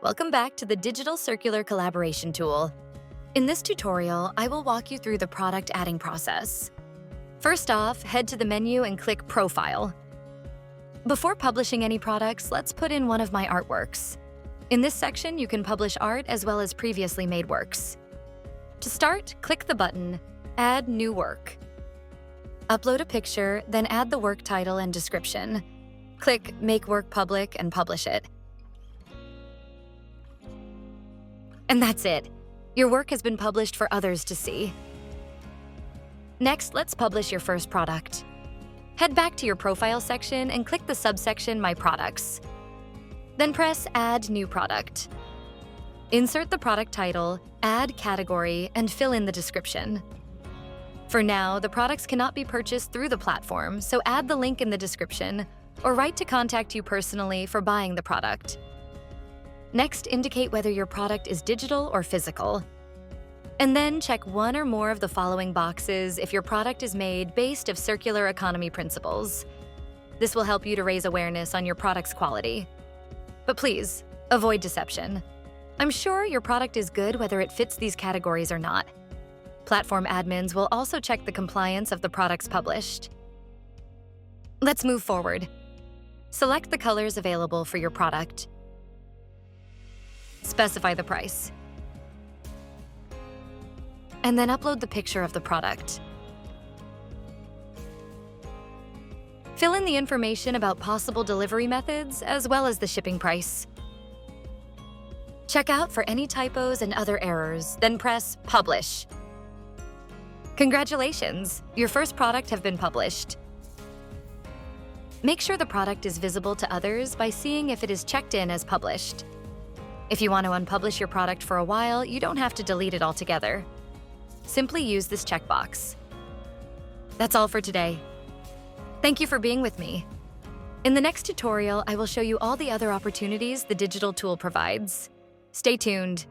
Welcome back to the Digital Circular Collaboration tool. In this tutorial, I will walk you through the product adding process. First off, head to the menu and click Profile. Before publishing any products, let's put in one of my artworks. In this section, you can publish art as well as previously made works. To start, click the button Add New Work. Upload a picture, then add the work title and description. Click Make Work Public and publish it. And that's it. Your work has been published for others to see. Next, let's publish your first product. Head back to your Profile section and click the subsection My Products. Then press Add New Product. Insert the product title, add category, and fill in the description. For now, the products cannot be purchased through the platform, so add the link in the description or write to contact you personally for buying the product. Next, indicate whether your product is digital or physical. And then check one or more of the following boxes if your product is made based on circular economy principles. This will help you to raise awareness on your product's quality. But please, avoid deception. I'm sure your product is good whether it fits these categories or not. Platform admins will also check the compliance of the products published. Let's move forward. Select the colors available for your product. Specify the price. And then upload the picture of the product. Fill in the information about possible delivery methods as well as the shipping price. Check out for any typos and other errors, then press Publish. Congratulations! Your first product has been published. Make sure the product is visible to others by seeing if it is checked in as published. If you want to unpublish your product for a while, you don't have to delete it altogether. Simply use this checkbox. That's all for today. Thank you for being with me. In the next tutorial, I will show you all the other opportunities the digital tool provides. Stay tuned.